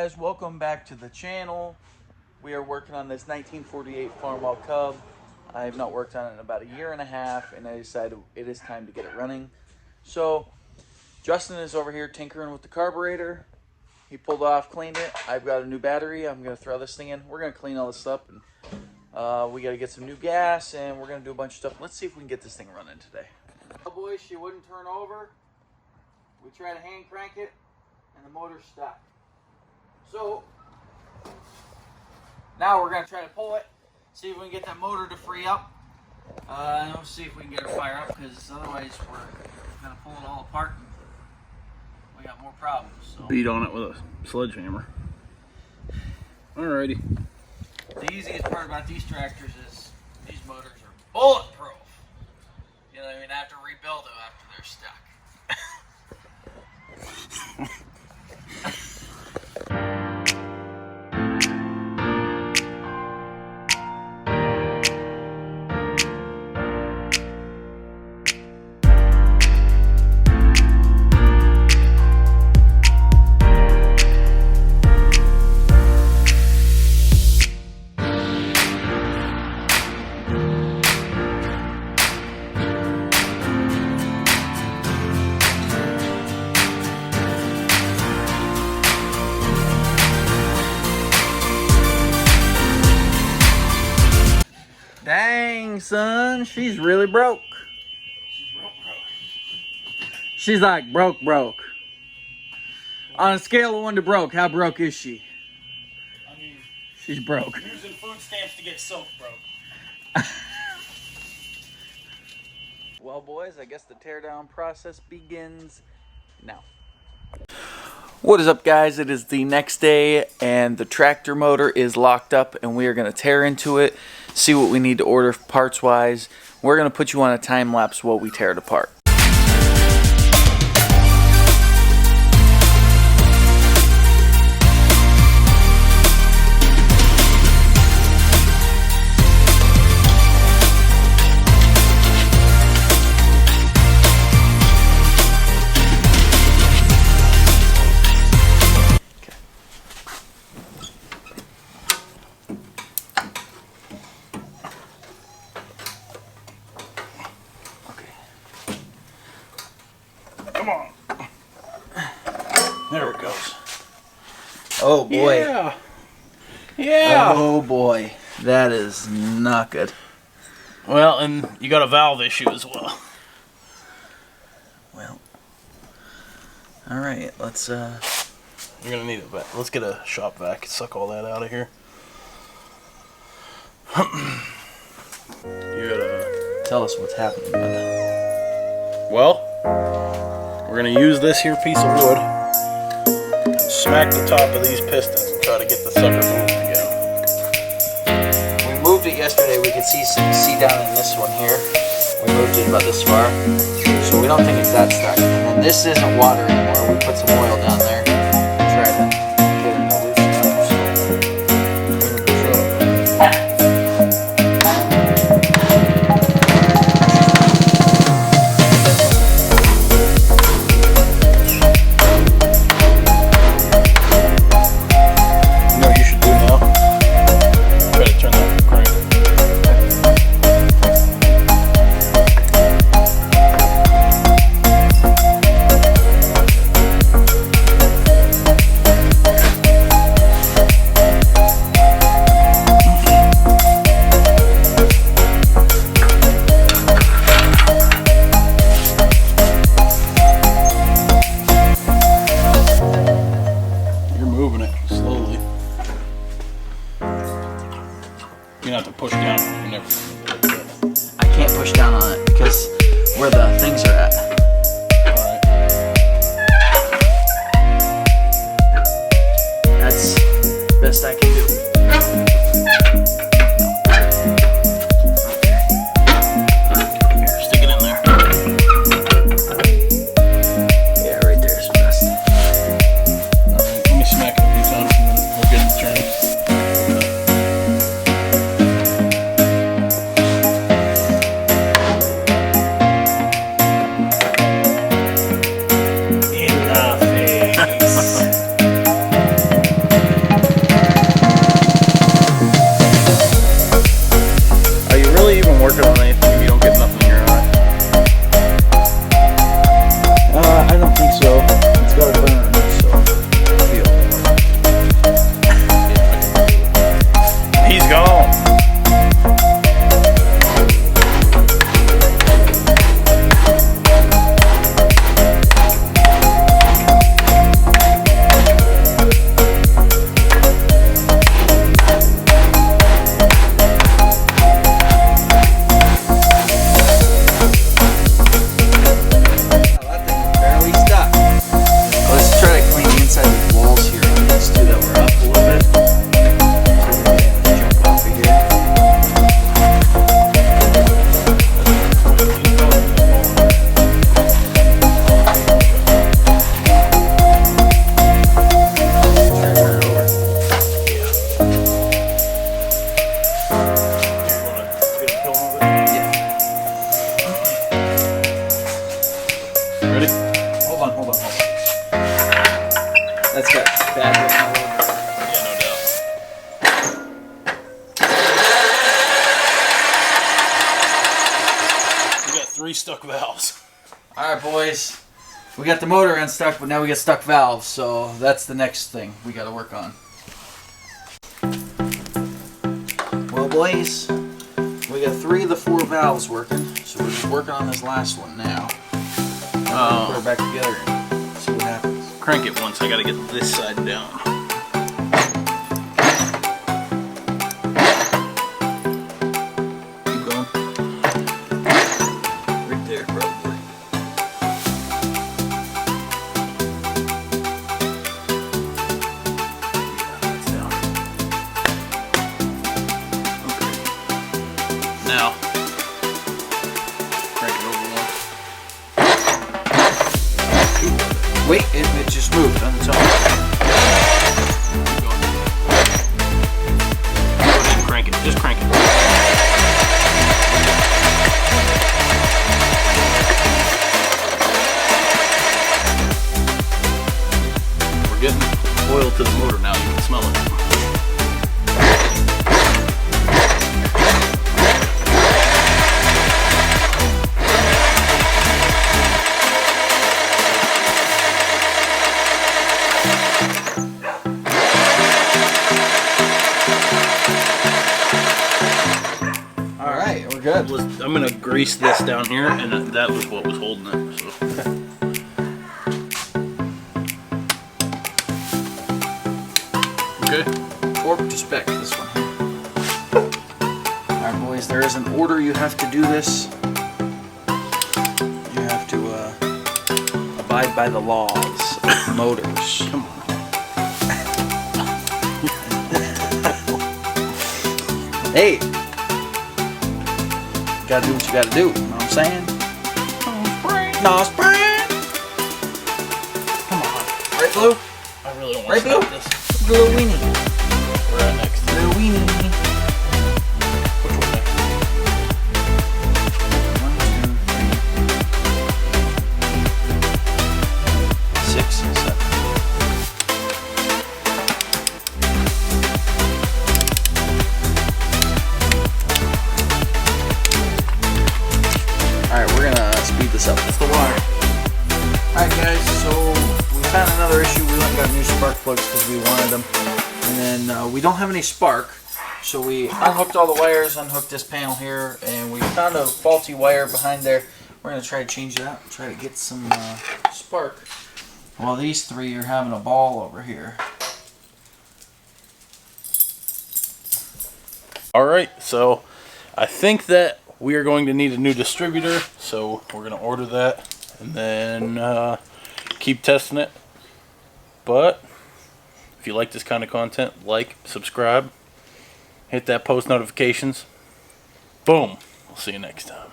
guys, welcome back to the channel. We are working on this 1948 farmall Cub. I have not worked on it in about a year and a half, and I decided it is time to get it running. So Justin is over here tinkering with the carburetor. He pulled off, cleaned it. I've got a new battery. I'm going to throw this thing in. We're going to clean all this up, and we got to get some new gas, and we're going to do a bunch of stuff. Let's see if we can get this thing running today. Oh boy, she wouldn't turn over. We tried to hand crank it, and the motor's stuck. So now we're going to try to pull it, see if we can get that motor to free up. And we'll see if we can get her fire up, because otherwise we're going to pull it all apart and we got more problems. So. Beat on it with a sledgehammer. Alrighty. The easiest part about these tractors is these motors are bulletproof. You know what I mean? I have to rebuild them after they're stuck. Dang, son, she's really broke. She's like broke. On a scale of 1 to broke, how broke is she? I mean, she's broke. Using food stamps to get soap broke. Well, boys, I guess the teardown process begins now. What is up, guys? It is the next day, and the tractor motor is locked up, and we are going to tear into it, see what we need to order parts-wise. We're going to put you on a time-lapse while we tear it apart. Come on. There it goes. Oh boy. Yeah. Oh boy. That is not good. Well, and you got a valve issue as well. Well. Alright, let's You're gonna need it, but let's get a shop vac, suck all that out of here. You gotta tell us what's happening, brother. Well, we're going to use this here piece of wood and smack the top of these pistons and try to get the sucker moved again. We moved it yesterday. We could see down in this one here. We moved it about this far. So we don't think it's that stuck. And this isn't water anymore. We put some oil down there and tried to get it to loosen up. Push down on it. Never. I can't push down on it because where the things are at. Alright. That's the best I can do. Here, stick it in there. Yeah, right there's the best. Alright, let me smack it a few times and then we'll get it turning. Ready? Hold on. That's got bad grip all over. Yeah, no doubt. We got 3 stuck valves. All right, boys. We got the motor unstuck, but now we got stuck valves, so that's the next thing we got to work on. Well, boys, we got 3 of the 4 valves working, so we're just working on this last one now. We'll put it back together and see what happens. Crank it once. I gotta get this side down. Keep going. Right there, probably. Yeah, that's down. Okay. Now, crank it over once. Wait, it just moved on its own. Keep going. Go ahead and crank it. Just crank it. We're getting oil to the motor now. You can smell it. Alright, we're good. I'm gonna grease this down here, and that was what was holding it. So. Okay. Torque to spec, this one. Alright, boys, there is an order you have to do this. You have to abide by the laws of motors. Come on. Hey! You gotta do what you gotta do, you know what I'm saying? No spring! Come on. Right, Blue? I really don't want Right, to Blue? stop this. Little weenie. We're at next. Little weenie. Which one next? 1, 2, 3, 6, 7. Alright, we're gonna speed this up. That's the wire. Alright guys, so we found another issue. We went and got new spark plugs because we wanted them. And then we don't have any spark. So we unhooked all the wires, unhooked this panel here, and we found a faulty wire behind there. We're going to try to change it out, try to get some spark. While these 3 are having a ball over here. Alright, so I think that we are going to need a new distributor, so we're going to order that and then keep testing it. But if you like this kind of content, like, subscribe, hit that post notifications. Boom. We'll see you next time.